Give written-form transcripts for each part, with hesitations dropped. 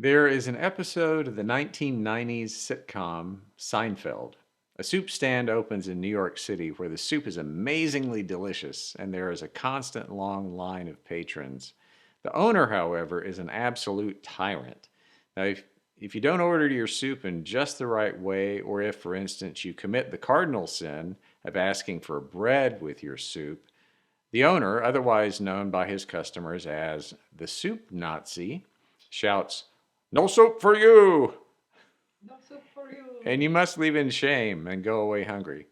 There is an episode of the 1990s sitcom Seinfeld. A soup stand opens in New York City where the soup is amazingly delicious and there is a constant long line of patrons. The owner, however, is an absolute tyrant. Now, if you don't order your soup in just the right way, or if, for instance, you commit the cardinal sin of asking for bread with your soup, the owner, otherwise known by his customers as the Soup Nazi, shouts, "No soup for you!" No soup for you. And you must leave in shame and go away hungry.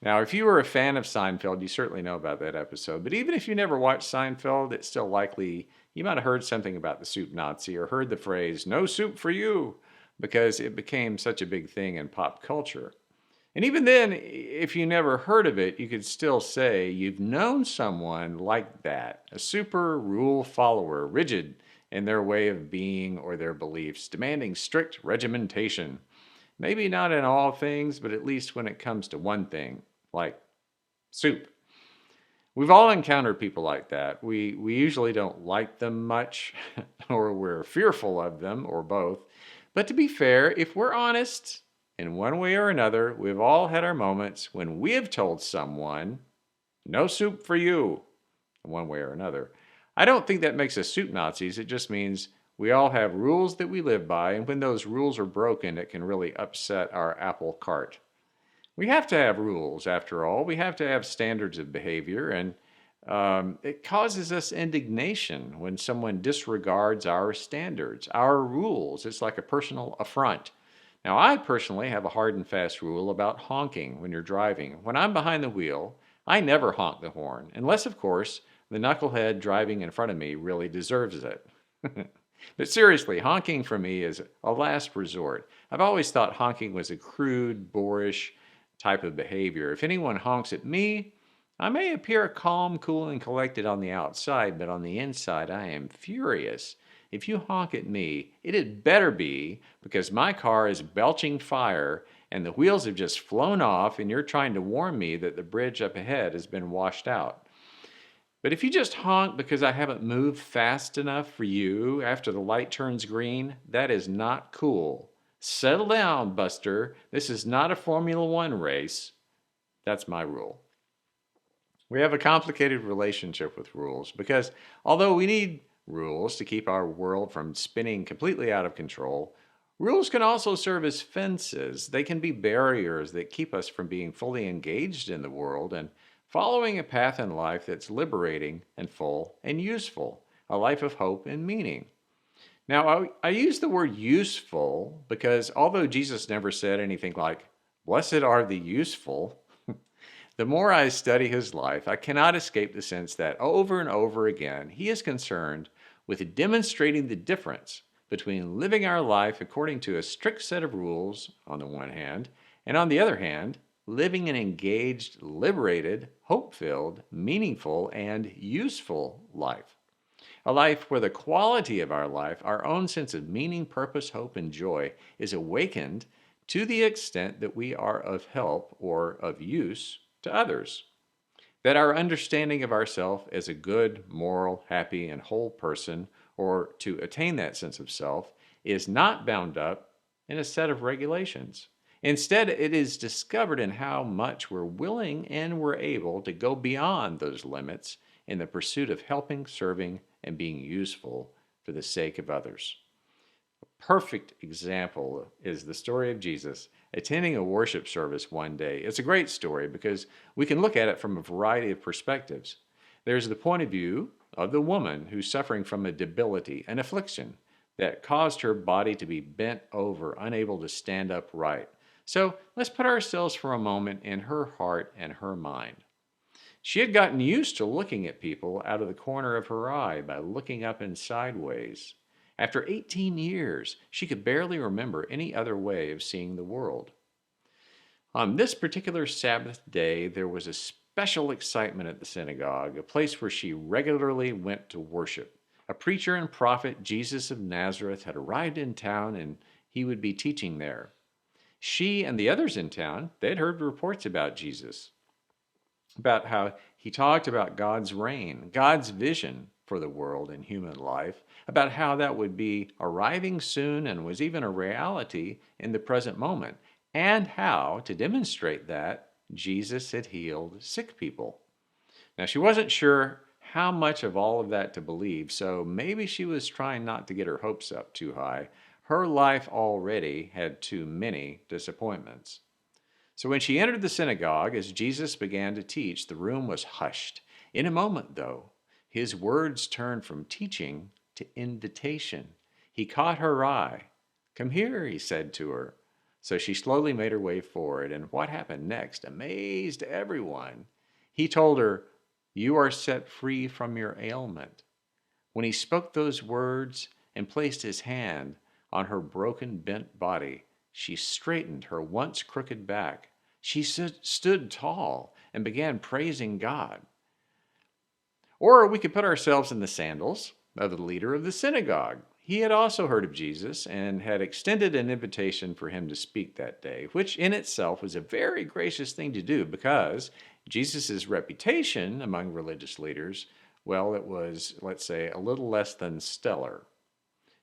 Now, if you were a fan of Seinfeld, you certainly know about that episode. But even if you never watched Seinfeld, it's still likely you might have heard something about the Soup Nazi or heard the phrase, "No soup for you," because it became such a big thing in pop culture. And even then, if you never heard of it, you could still say you've known someone like that, a super rule follower, rigid in their way of being or their beliefs, demanding strict regimentation. Maybe not in all things, but at least when it comes to one thing, like soup. We've all encountered people like that. We usually don't like them much, or we're fearful of them, or both. But to be fair, if we're honest, in one way or another, we've all had our moments when we have told someone, "No soup for you," in one way or another. I don't think that makes us soup Nazis. It just means we all have rules that we live by, and when those rules are broken, it can really upset our apple cart. We have to have rules, after all. We have to have standards of behavior, and it causes us indignation when someone disregards our standards, our rules. It's like a personal affront. Now, I personally have a hard and fast rule about honking when you're driving. When I'm behind the wheel, I never honk the horn, unless, of course, the knucklehead driving in front of me really deserves it. But seriously, honking for me is a last resort. I've always thought honking was a crude, boorish type of behavior. If anyone honks at me, I may appear calm, cool, and collected on the outside, but on the inside, I am furious. If you honk at me, it had better be because my car is belching fire and the wheels have just flown off and you're trying to warn me that the bridge up ahead has been washed out. But if you just honk because I haven't moved fast enough for you after the light turns green, that is not cool. Settle down, Buster. This is not a Formula One race. That's my rule. We have a complicated relationship with rules because although we need rules to keep our world from spinning completely out of control, rules can also serve as fences. They can be barriers that keep us from being fully engaged in the world and following a path in life that's liberating and full and useful, a life of hope and meaning. Now, I use the word useful because although Jesus never said anything like, "Blessed are the useful," the more I study his life, I cannot escape the sense that over and over again, he is concerned with demonstrating the difference between living our life according to a strict set of rules, on the one hand, and on the other hand, living an engaged, liberated, hope filled, meaningful, and useful life. A life where the quality of our life, our own sense of meaning, purpose, hope, and joy, is awakened to the extent that we are of help or of use to others. That our understanding of ourself as a good, moral, happy, and whole person, or to attain that sense of self, is not bound up in a set of regulations. Instead, it is discovered in how much we're willing and we're able to go beyond those limits in the pursuit of helping, serving, and being useful for the sake of others. A perfect example is the story of Jesus attending a worship service one day. It's a great story because we can look at it from a variety of perspectives. There's the point of view of the woman who's suffering from a debility, an affliction that caused her body to be bent over, unable to stand upright. So let's put ourselves for a moment in her heart and her mind. She had gotten used to looking at people out of the corner of her eye by looking up and sideways. After 18 years, she could barely remember any other way of seeing the world. On this particular Sabbath day, there was a special excitement at the synagogue, a place where she regularly went to worship. A preacher and prophet, Jesus of Nazareth, had arrived in town and he would be teaching there. She and the others in town, they'd heard reports about Jesus, about how he talked about God's reign, God's vision for the world and human life, about how that would be arriving soon and was even a reality in the present moment, and how, to demonstrate that, Jesus had healed sick people. Now, she wasn't sure how much of all of that to believe, so maybe she was trying not to get her hopes up too high. Her life already had too many disappointments. So when she entered the synagogue, as Jesus began to teach, the room was hushed. In a moment, though, his words turned from teaching to invitation. He caught her eye. "Come here," he said to her. So she slowly made her way forward, and what happened next amazed everyone. He told her, "You are set free from your ailment." When he spoke those words and placed his hand on her broken, bent body, she straightened her once crooked back. She stood tall and began praising God. Or we could put ourselves in the sandals of the leader of the synagogue. He had also heard of Jesus and had extended an invitation for him to speak that day, which in itself was a very gracious thing to do because Jesus' reputation among religious leaders, well, it was, let's say, a little less than stellar.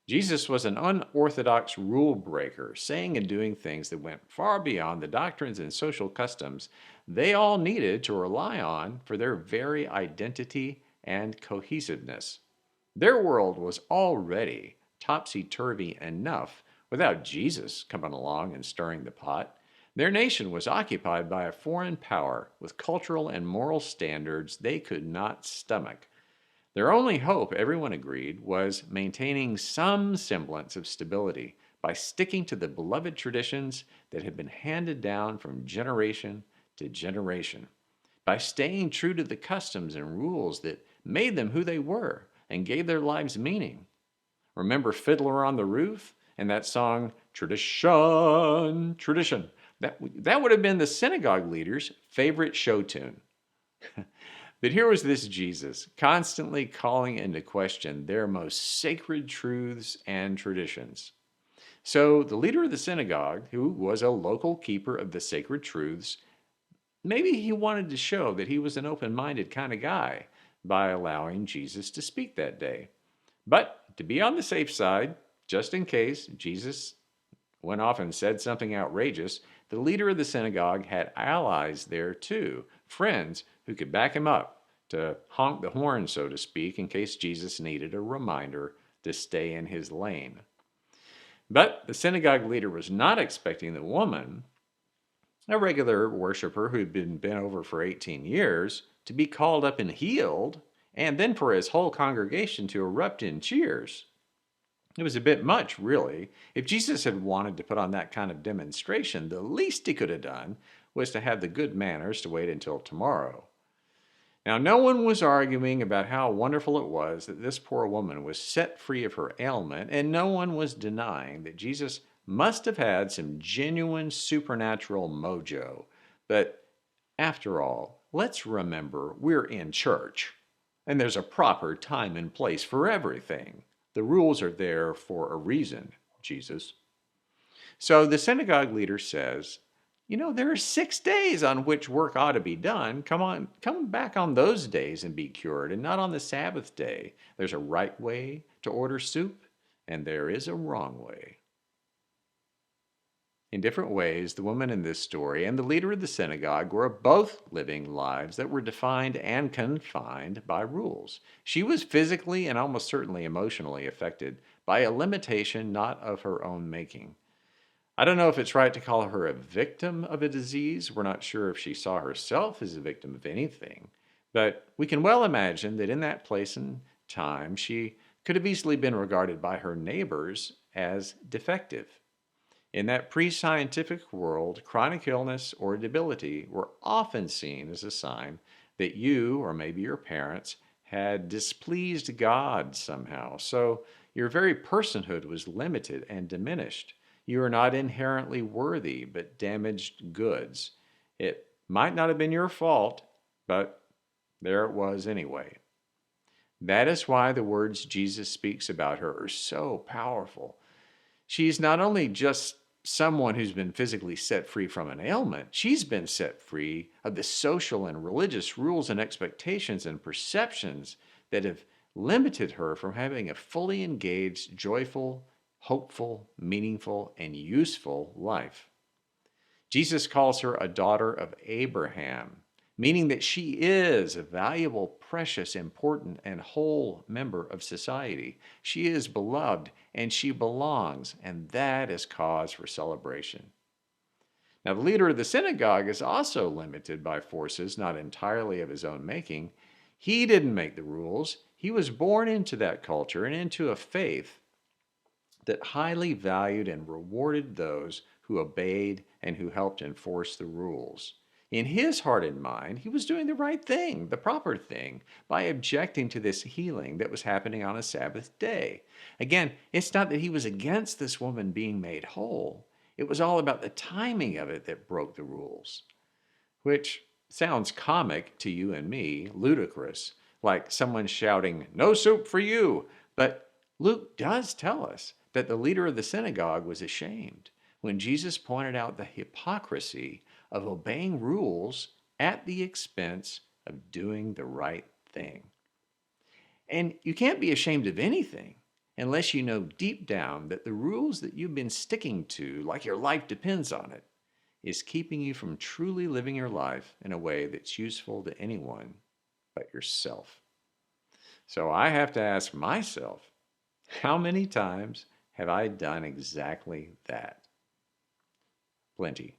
Jesus was an unorthodox rule breaker, saying and doing things that went far beyond the doctrines and social customs they all needed to rely on for their very identity and cohesiveness. Their world was already topsy-turvy enough without Jesus coming along and stirring the pot. Their nation was occupied by a foreign power with cultural and moral standards they could not stomach. Their only hope, everyone agreed, was maintaining some semblance of stability by sticking to the beloved traditions that had been handed down from generation to generation, by staying true to the customs and rules that made them who they were and gave their lives meaning. Remember Fiddler on the Roof and that song, Tradition, Tradition? That would have been the synagogue leader's favorite show tune. But here was this Jesus constantly calling into question their most sacred truths and traditions. So the leader of the synagogue, who was a local keeper of the sacred truths, maybe he wanted to show that he was an open-minded kind of guy by allowing Jesus to speak that day. But to be on the safe side, just in case Jesus went off and said something outrageous, the leader of the synagogue had allies there too, friends who could back him up to honk the horn, so to speak, in case Jesus needed a reminder to stay in his lane. But the synagogue leader was not expecting the woman, a regular worshiper who'd been bent over for 18 years, to be called up and healed, and then for his whole congregation to erupt in cheers. It was a bit much, really. If Jesus had wanted to put on that kind of demonstration, the least he could have done was to have the good manners to wait until tomorrow. Now, no one was arguing about how wonderful it was that this poor woman was set free of her ailment, and no one was denying that Jesus must have had some genuine supernatural mojo. But after all, let's remember we're in church, and there's a proper time and place for everything. The rules are there for a reason, Jesus. So the synagogue leader says, there are 6 days on which work ought to be done. Come back on those days and be cured, and not on the Sabbath day. There's a right way to order soup, and there is a wrong way. In different ways, the woman in this story and the leader of the synagogue were both living lives that were defined and confined by rules. She was physically and almost certainly emotionally affected by a limitation not of her own making. I don't know if it's right to call her a victim of a disease. We're not sure if she saw herself as a victim of anything. But we can well imagine that in that place and time, she could have easily been regarded by her neighbors as defective. In that pre-scientific world, chronic illness or debility were often seen as a sign that you, or maybe your parents, had displeased God somehow. So your very personhood was limited and diminished. You are not inherently worthy, but damaged goods. It might not have been your fault, but there it was anyway. That is why the words Jesus speaks about her are so powerful. She's not only just someone who's been physically set free from an ailment, she's been set free of the social and religious rules and expectations and perceptions that have limited her from having a fully engaged, joyful, hopeful, meaningful, and useful life. Jesus calls her a daughter of Abraham, meaning that she is a valuable, precious, important, and whole member of society. She is beloved and she belongs, and that is cause for celebration. Now, the leader of the synagogue is also limited by forces not entirely of his own making. He didn't make the rules. He was born into that culture and into a faith that highly valued and rewarded those who obeyed and who helped enforce the rules. In his heart and mind, he was doing the right thing, the proper thing, by objecting to this healing that was happening on a Sabbath day. Again, it's not that he was against this woman being made whole. It was all about the timing of it that broke the rules, which sounds comic to you and me, ludicrous, like someone shouting, "No soup for you." But Luke does tell us that the leader of the synagogue was ashamed when Jesus pointed out the hypocrisy of obeying rules at the expense of doing the right thing. And you can't be ashamed of anything unless you know deep down that the rules that you've been sticking to, like your life depends on it, is keeping you from truly living your life in a way that's useful to anyone but yourself. So I have to ask myself, how many times have I done exactly that? Plenty.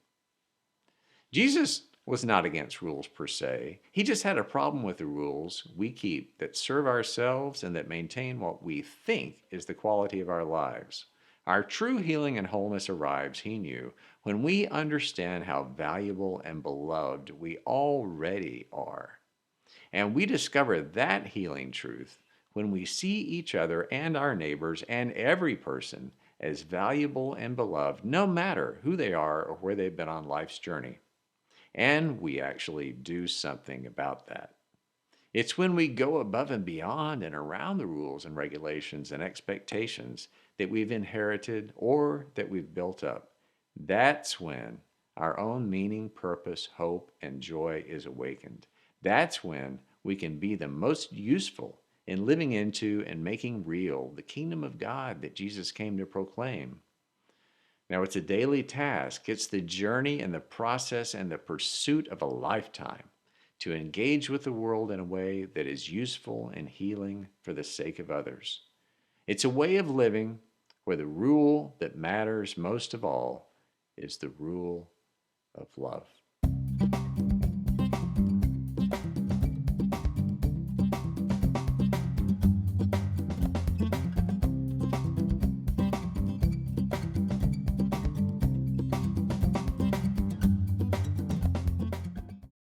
Jesus was not against rules per se. He just had a problem with the rules we keep that serve ourselves and that maintain what we think is the quality of our lives. Our true healing and wholeness arrives, he knew, when we understand how valuable and beloved we already are. And we discover that healing truth when we see each other and our neighbors and every person as valuable and beloved, no matter who they are or where they've been on life's journey. And we actually do something about that. It's when we go above and beyond and around the rules and regulations and expectations that we've inherited or that we've built up. That's when our own meaning, purpose, hope, and joy is awakened. That's when we can be the most useful in living into and making real the kingdom of God that Jesus came to proclaim. Now, it's a daily task. It's the journey and the process and the pursuit of a lifetime to engage with the world in a way that is useful and healing for the sake of others. It's a way of living where the rule that matters most of all is the rule of love.